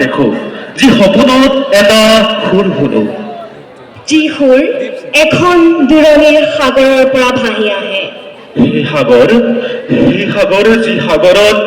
দেখো যি সপোনত এটা সুৰ শুনো যি সুৰ এখন দূৰণিৰ সাগৰৰ পৰা ভাহি আহে সেই সাগৰ যি সাগৰত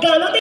গানতে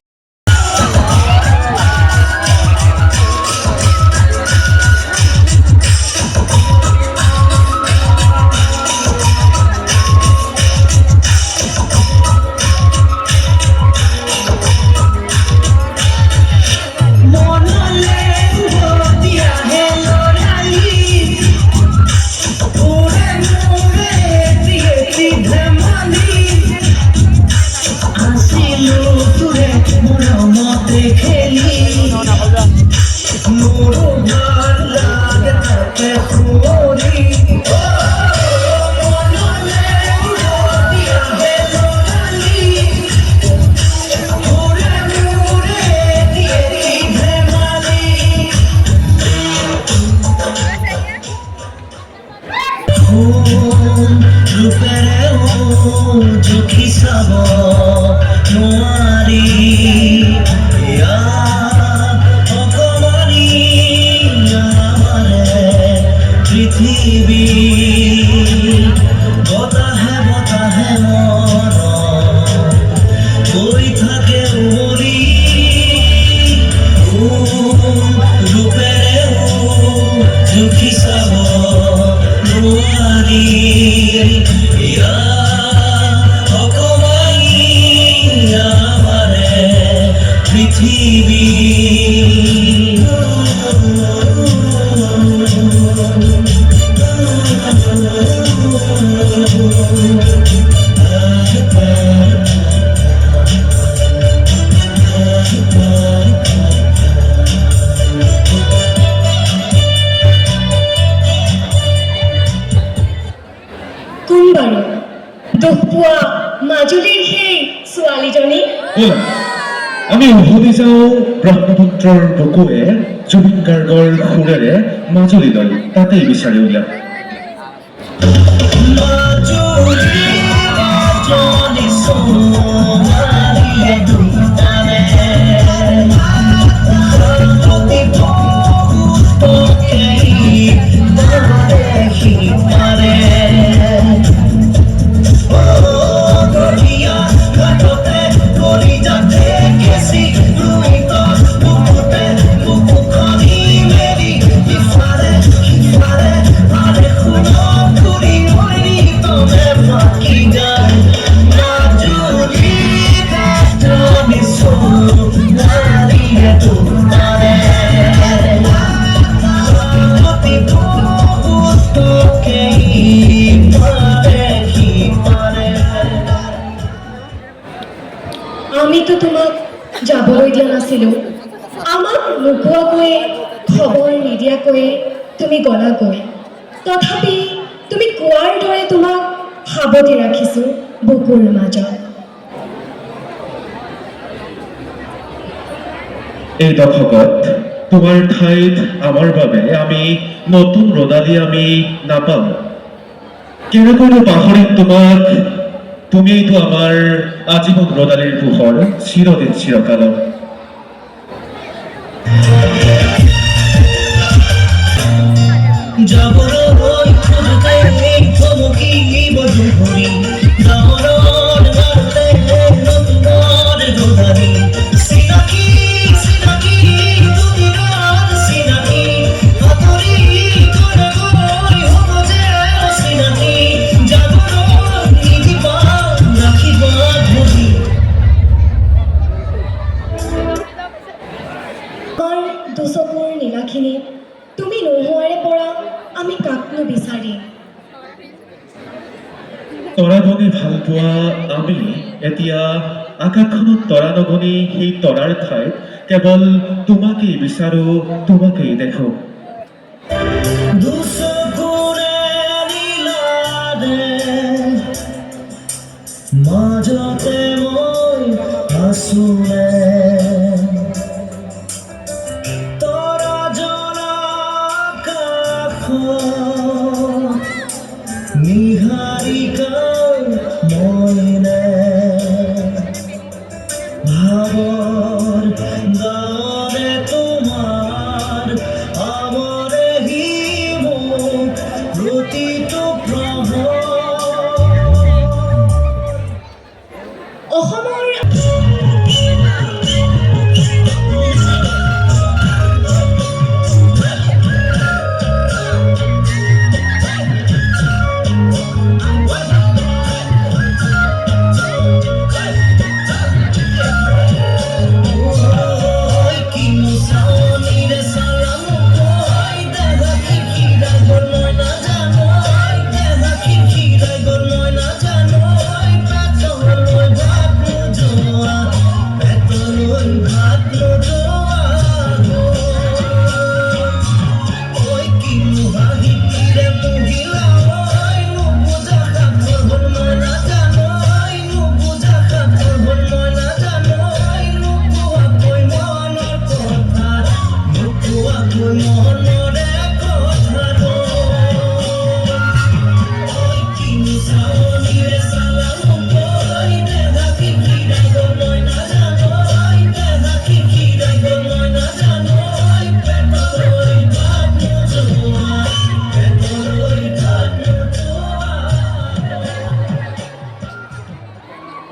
কোন বাৰু দুখ পোৱা মাজুলীৰ সেই ছোৱালীজনী আমি উভতি যাওঁ ব্ৰহ্মপুত্ৰৰ বুকুৱে জুবিন গাৰ্গৰ সুৰেৰে মাজুলীলৈ তাতেই বিচাৰি উলিয়াম আমিতো তোমাক যাবলৈ দিয়া নাছিলো আমাক নোকোৱাকৈ খবৰ নিদিয়াকৈ তুমি গলাগৈ তথাপি তুমি কোৱাৰ দৰে তোমাক সাৱটি ৰাখিছো বুকুৰ মাজত এই দশকত তোমাৰ ঠাইত আমাৰ বাবে আমি নতুন ৰদালি আমি নাপাম কেনেকৈনো পাহৰিম তোমাক তুমিতো আমাৰ আজীবন ৰদালিৰ পোহৰ চিৰদিন চিৰকালৰ দুচকুৰ নীলাখিনি তুমি নোহোৱাৰে পৰা আমি কাকনো বিচাৰি তৰাগনি ভাল পোৱা আমি এতিয়া আকাশখনত তৰা নগনি সেই তৰাৰ ঠাইত কেৱল তোমাকেই বিচাৰো তোমাকেই দেখো দুচকুৰে নিহারিকা মনে ভাবর গানে তোমার আমরে হিম প্ৰতিটো প্ৰহৰ অসমৰ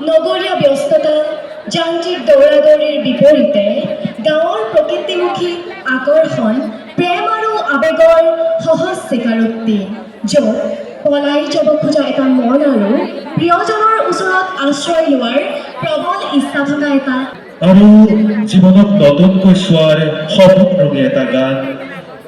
নগৰীয়া ব্যস্ততা যান্ত্ৰিক দৌৰাদৌৰিৰ বিপৰীতে গাঁৱৰ প্ৰকৃতিমুখী আকৰ্ষণ প্ৰেম আৰু আৱেগৰ সহজ স্বীকাৰোক্তি য'ত পলাই যাব খোজা এটা মন আৰু প্ৰিয়জনৰ ওচৰত আশ্ৰয় লোৱাৰ প্ৰবল ইচ্ছা থকা এটা আৰু জীৱনক নতুনকৈ চোৱাৰ সপোনৰূপী এটা গান,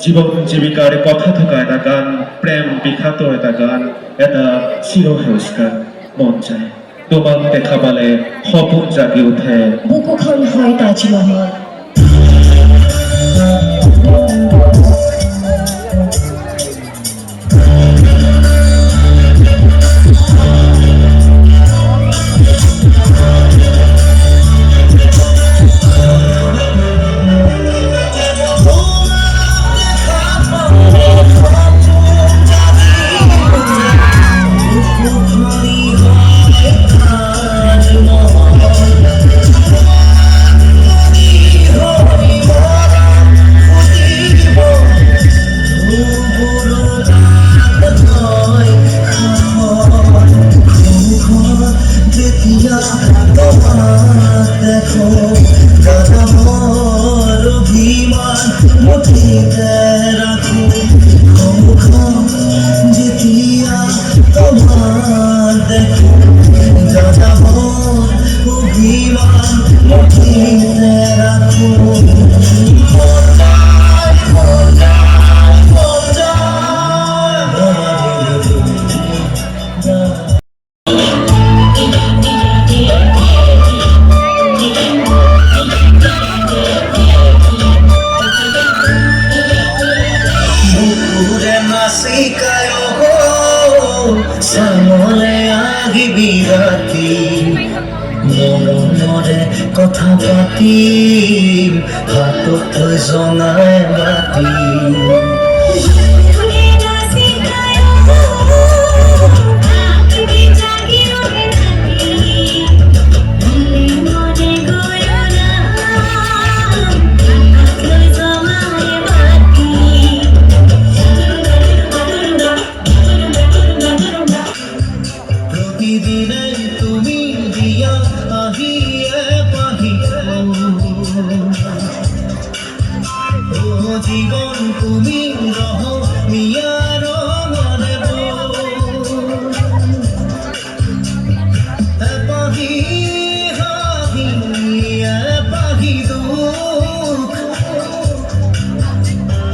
জীৱন জীৱিকাৰ কথা থকা এটা গান, প্ৰেম বিষাক্ত এটা গান, এটা চিৰসেউজ গান মন যায়। তোমাক দেখা পালে সপোন জাগি উঠে। বুকুখন হয় তাজমহল। কথা পাতিম হাতত জনাই মাতিম জীবন তুমি রহ মিয়ার মনে পাহি হাহি পাহি দুঃখ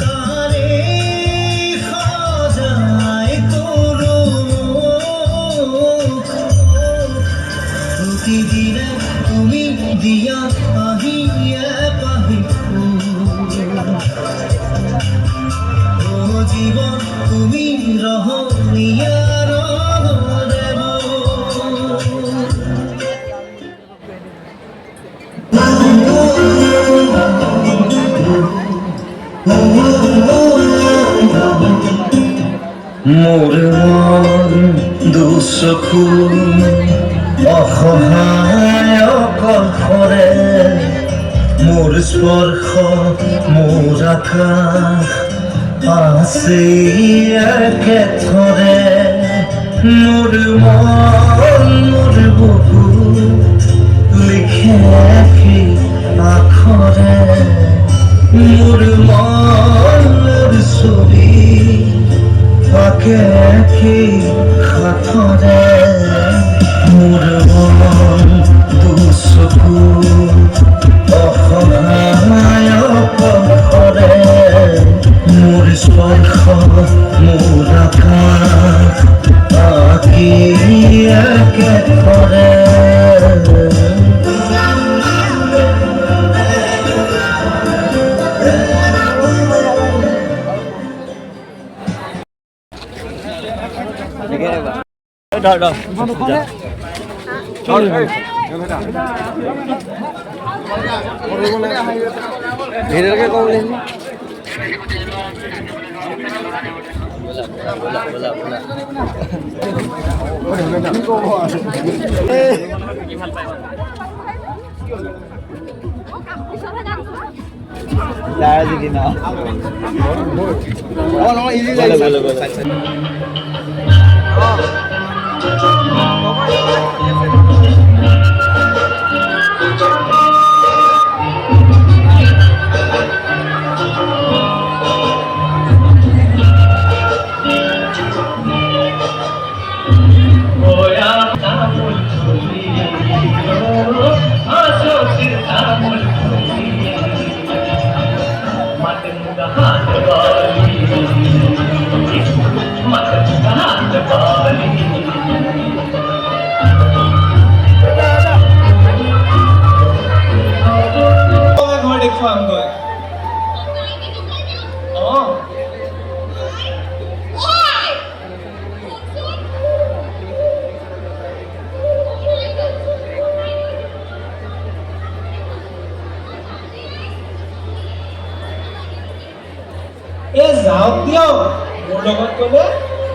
তারে সাজায় করো প্রতিদিনে তুমি দিয়া আহিয়া পাহি জীবন তুমি রহ মিয়ার দেব মোর মন চকু অসহায় অকলশৰে মোৰ স্পৰ্শ মোৰ আকাশ আছে একেথৰে মোৰ মন মোৰ বুকু লিখে কি আখৰে মোৰ মন মোৰ ছবি আঁকে কি হাতৰে মোৰ মন দুচকু অসহায় অকলশৰে মোৰ স্পৰ্শ মোৰ আকাশ আঁকি একেথৰে ঘৰ দেখুৱামগৈ অঁ যাওক দিয়ক মোৰ লগত গ'লে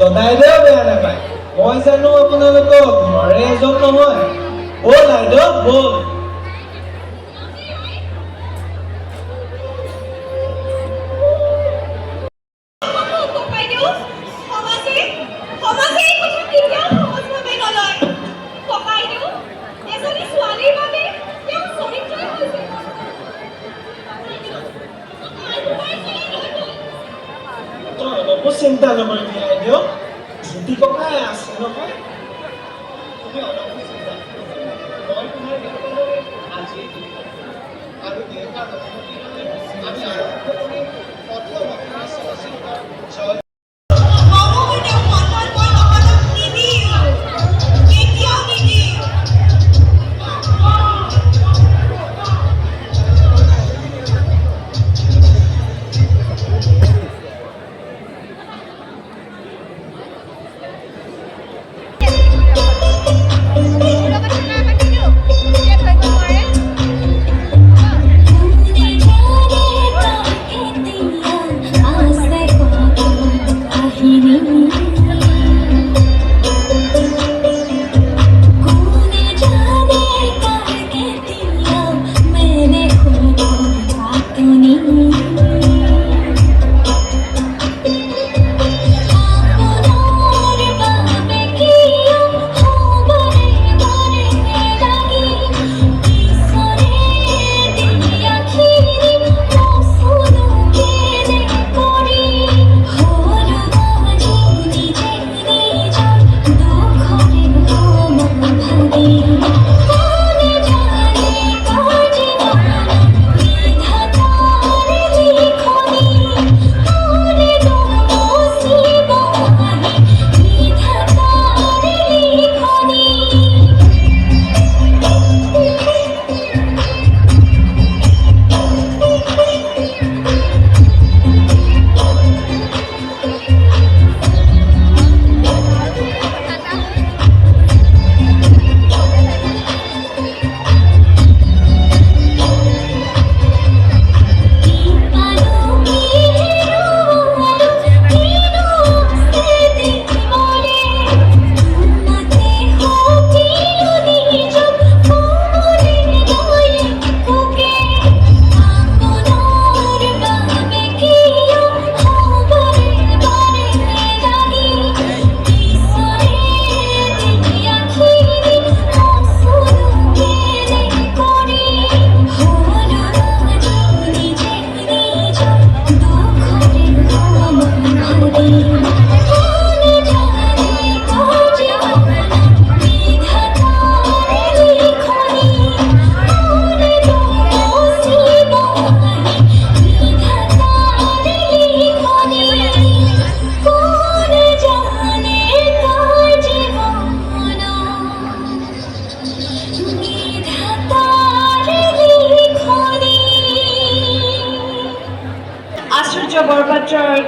দদাইদেউ বেয়া নাপায় মই জানো আপোনালোকক ঘৰে এজন নহয় ব'ল আইদেউ ব'ল চিন্তা নকৰিবি আইদেউ জ্যোতি ককাই আছে নহয় তুমি অলপ চিন্তা মই তোমাৰ দেউতালৈ আজি আৰু দেউতাৰ আমি আৰম্ভ কৰিম প্ৰথম অসমীয়া চলচ্চিত্ৰ জয়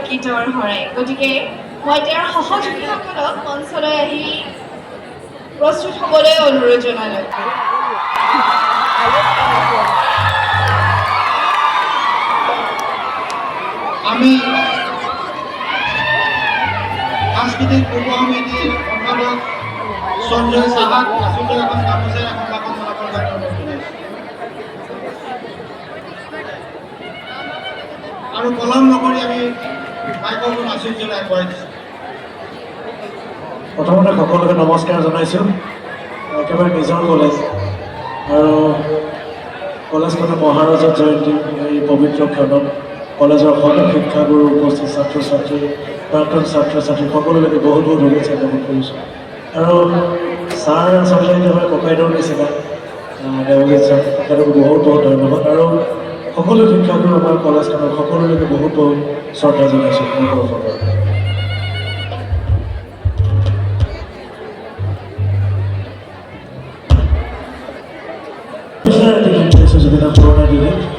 গীতৰ শৰাই গতিকে মই তেওঁৰ সহযোগীসকলক মঞ্চলৈ আহি প্ৰস্তুত হ'বলৈ অনুৰোধ জনালোঁ আমি সাংস্কৃতিক পূৰ্ব সমিতিৰ সম্পাদক সঞ্জয় চাহাক আচলতে এখন গামোচাৰে সম্ভাষণ জনাবৰ কাৰণে অনুৰোধ জনাইছোঁ আৰু পলম নকৰি আমি মাইক্ৰফোন আশীষ জনাই আগবঢ়াই দিছোঁ প্ৰথমতে সকলোকে নমস্কাৰ জনাইছোঁ একেবাৰে নিজৰ কলেজ আৰু কলেজখনৰ মহাৰাজত জয়ন্তী এই পবিত্ৰ ক্ষণত কলেজৰ সকলো শিক্ষাগুৰু উপস্থিত ছাত্ৰ ছাত্ৰী প্ৰাক্তন ছাত্ৰ ছাত্ৰী সকলোলৈকে বহুত বহুত শুভেচ্ছা জ্ঞাপন কৰিছোঁ আৰু ছাৰ আচলতে একেবাৰে ককাইদেউৰ নিচিনা দেৱজিৎ ছাৰ তেখেতক বহুত বহুত ধন্যবাদ আৰু সকলো শিক্ষাগুৰু আমাৰ কলেজখনৰ সকলোলৈকে বহুত বহুত শ্ৰদ্ধা জনাইছোঁ মোৰ তৰফৰ পৰা Sudah corona dulu.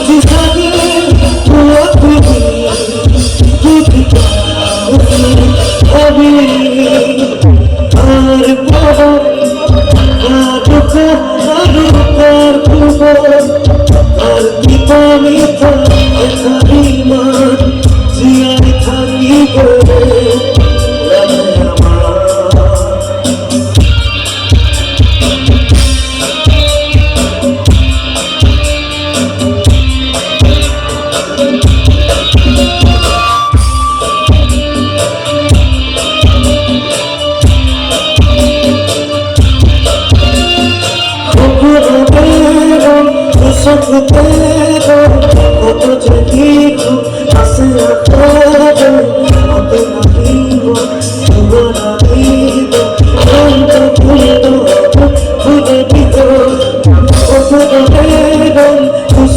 This তোমার আবিদ অন্ত ফুলত ফুলে দিত কতটা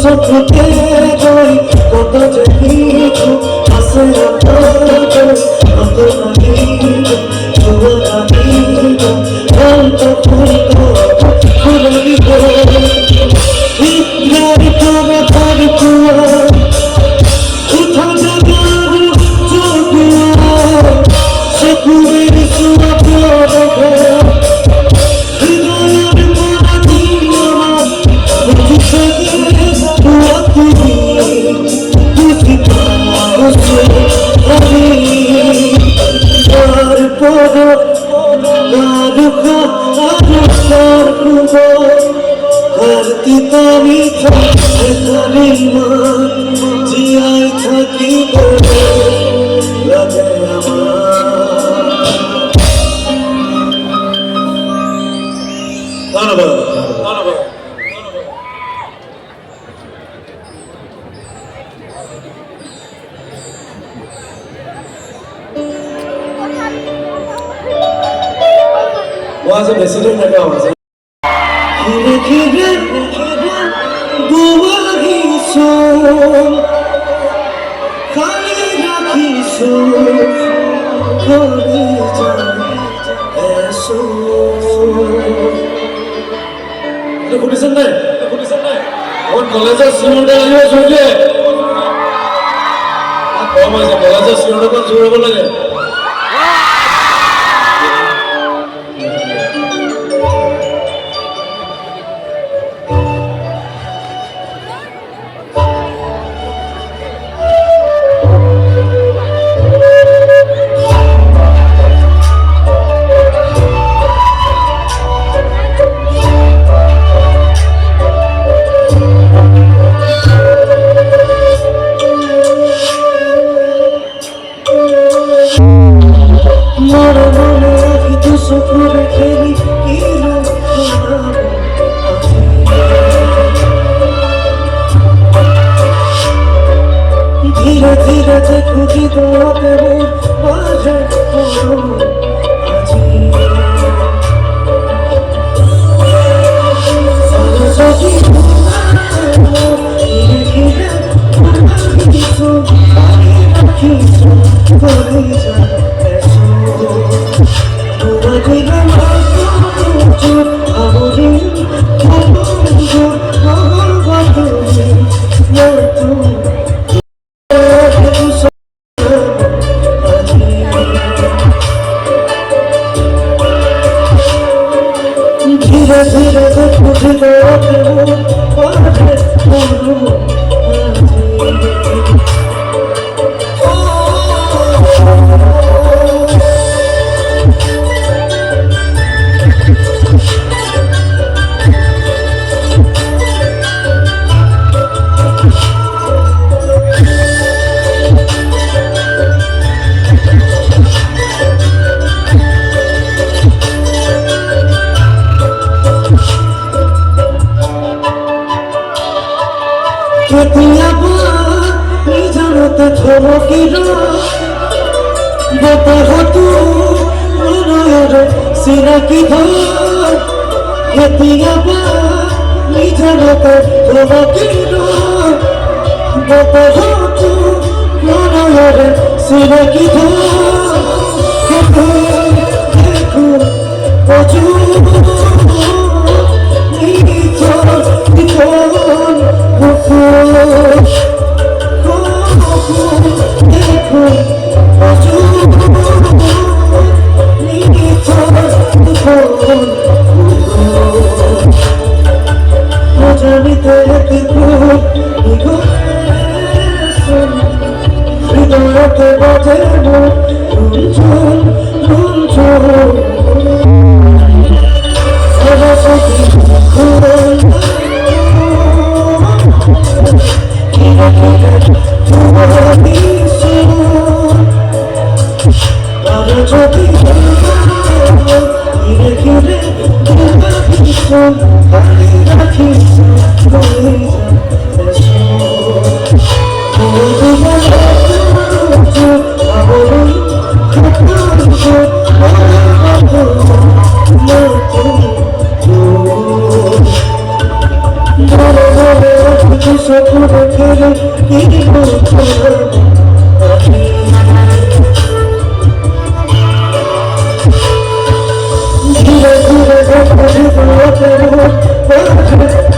চকুতে গই কত যে কিছু আছে কত আবিদ তোমার আবিদ অন্ত ফুলত ফুলে দিত ইকরার করে তার কুয়া উঠা জাগার চোখে সে কুবের সুরা দেখে হৃদয়ের মাটি আমার বুঝতে গিয়ে তুই পাশে আমি তারপর কারুকা তার কুবো করতি তামি এখানে মান জিয়ায় থাকি লাগে আমার ধন্যবাদ। वहाँ से बेसिडियम लगा वहाँ से खिरे खिरे दुआरी सो खाली राखी सो करे जाए ऐसो तो कुटिसन नहीं और कॉलेज सिंह डालियो सुनिए कौन है कॉलेज सिंह को जोड़ बोलेंगे धीरे धीरे देखुगी तो बाजे धीरे धीरे देखुगी तो बाजे सिरा की धोर यतिया बा निजनो तो होवा की धोर बता हो तू मोरा यार सिरा की धोर देखो ओजू नीचो दिखोन देखो ओजू জানিতে হৃদয়তে বাজে রুঞ্জন রুঞ্জন যদি ধীরে ধীরে রাখিস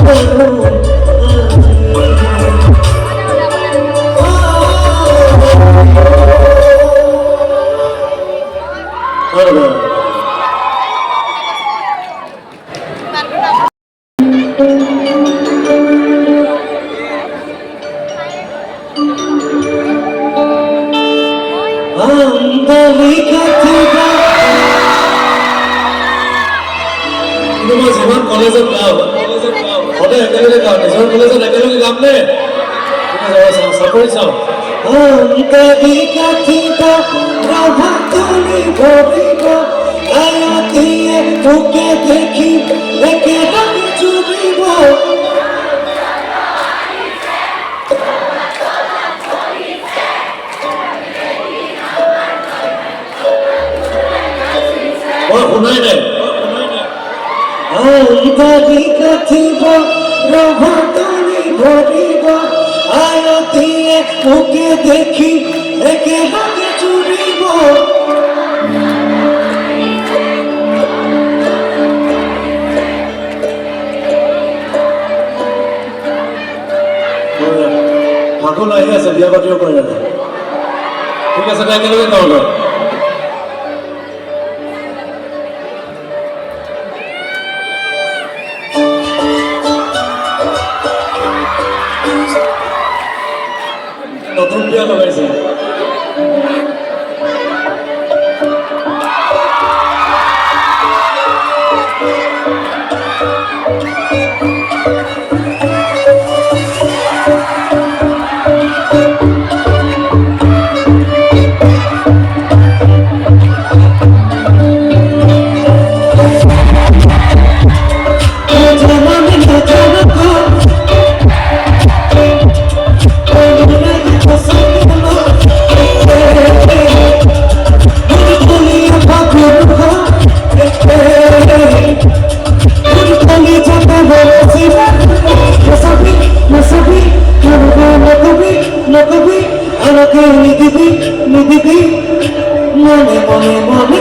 কিন্তু মই যিমান কলেজত গাওঁ সদায় একেলগে গাওঁ নিজৰ কলেজত একেলগে গাম নে চাকৰি চাওঁ দেখি একেবারে চুবিব মই শুনাই নাই আইদারি কাঠিব রভাতনি ভরিব আয়তিয়ে মুখে দেখি একেবারে চুরিব ভাগৰ আহি আছে বিয়া পাতিব পাৰিবা ঠিক আছে দে একেলগে গাওঁ দে নতুন বিয়া লগাইছে মনে মনে মনে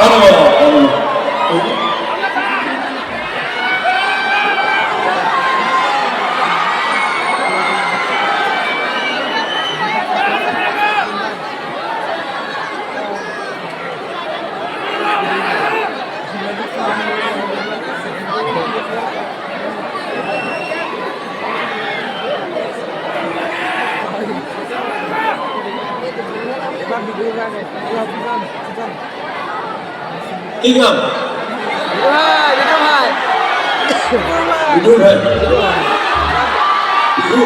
ধন্যবাদ কি গান বিদুৰ ভাই বিহু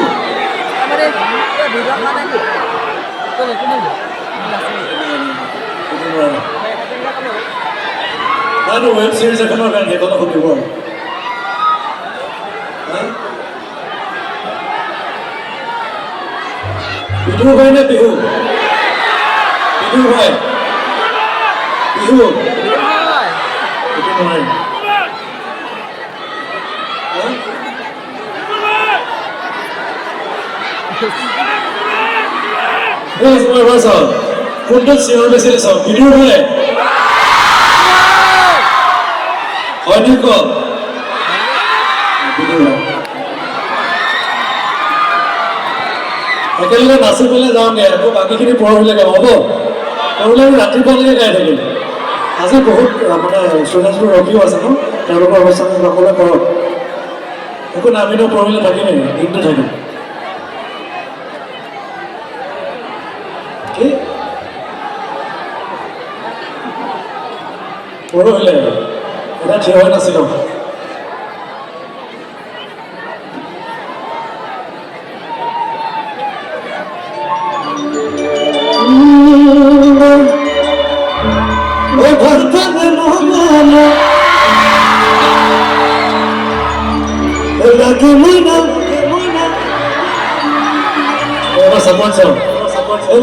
ನಾನು ವೆಬ್ ಸೀರೀಸ್ ಎখনৰ গান সেইখন শুনিব বিদুৰ ভাই নে বিহু বিদুৰ ভাই বিহু এইটো নহয় কোনটো চিঞৰ বেচিলে চাওক বিদুৰ ভাই হয়নি ক একেলগে নাচি পেলাই যাওঁগে আকৌ বাকীখিনি পৰহিলে গাম হ'ব পৰহিলে আমি ৰাতিপুৱালৈকে গাই থাকিম আজি বহুত মানে ষ্টুডেণ্টছবোৰ ৰখিও আছে ন তেওঁলোকৰ অৱস্থা সকলোৱে কৰক একো নামি ন পৰহিলে থাকিমেই দিনটো থাকিম কি পৰহিলে এটা থিয় হৈ নাছিলোঁ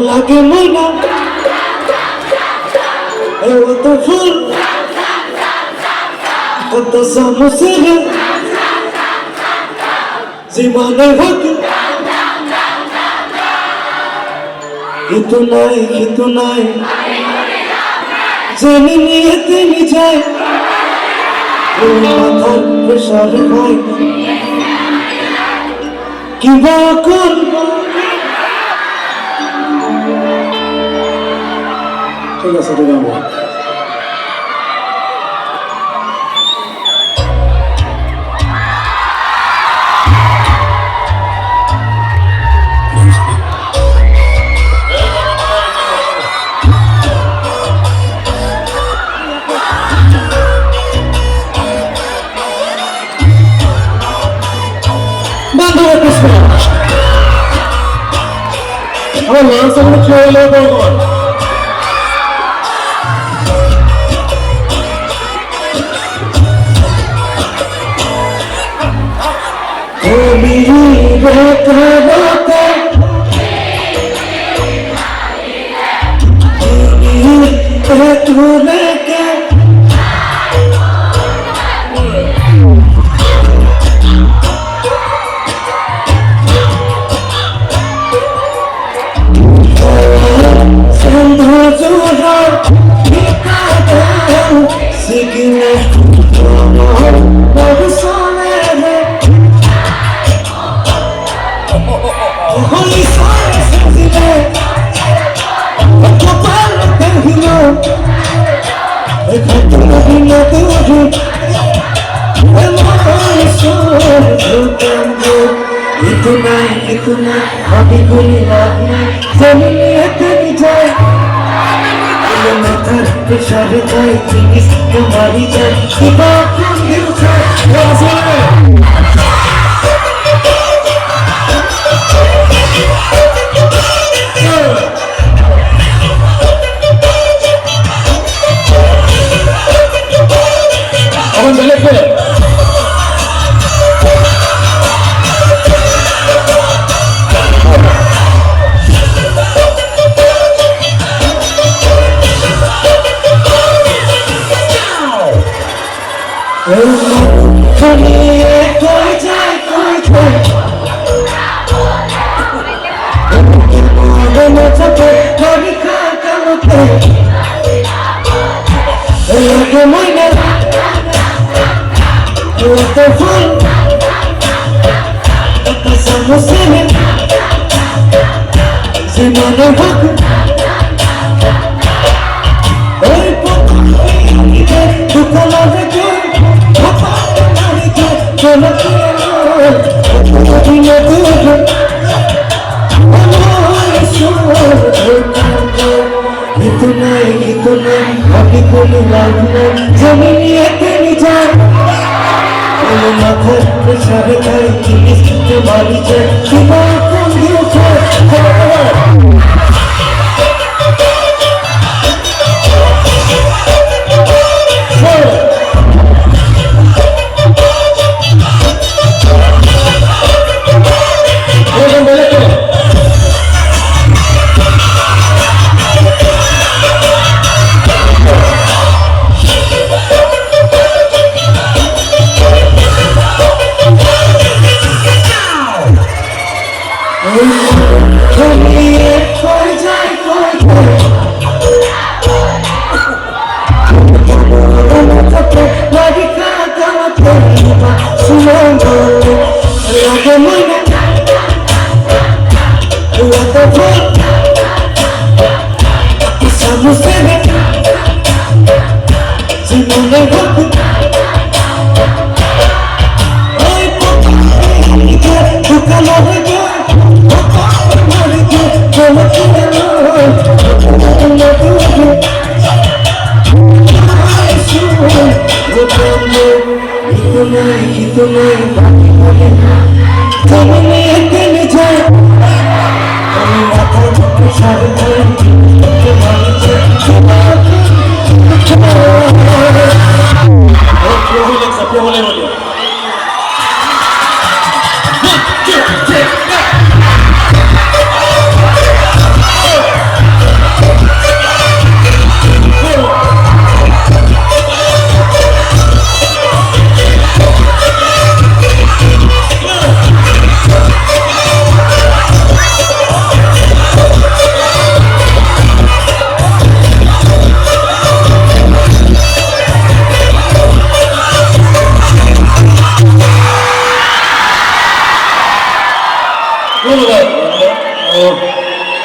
লাগে মইনা কত ফুল কত সমস্যা জীবনে হোক কিন্তু নাই জেনে নিয়ে তিনি যায় মাথার প্রেশার হয় কিবা করব ঠিক আছে ঠিক আছে আমার লাঞ্চ আমরা খেয়ে এলে ভগবান इतना अभी कोई रात में जमीन तेरी जाए मैं तर पेशाब जाए जिस तुम्हारी जाए इतना क्यों दिल जाए अपन चले पे বিকুল লাগলো জমিয়েতে নিজের মাথার সারে খাই কিস্তিতে বাড়িতে তোমার কোন দিয়েছে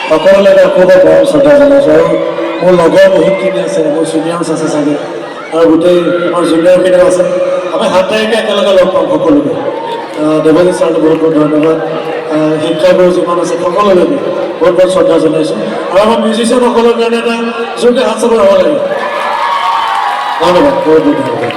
সকলে খুব গৰম শ্ৰদ্ধা জনাইছোঁ আৰু মোৰ লগৰ বহুতখিনি আছে মোৰ চিনিয়ৰ্ছ আছে চাগে আৰু গোটেই আমাৰ জুনিয়ৰখিনিও আছে আমি 7 তাৰিখে একেলগে লগ পাম সকলোকে দেৱজিৎ ছাৰলৈ বহুত বহুত ধন্যবাদ শিক্ষাগুৰু যিমান আছে সকলোকে বহুত বহুত শ্ৰদ্ধা জনাইছোঁ আৰু আমাৰ মিউজিচিয়ানসকলৰ কাৰণে এটা জোৰকৈ হাত চাপৰ হ'ব লাগে ধন্যবাদ বহুত বহুত ধন্যবাদ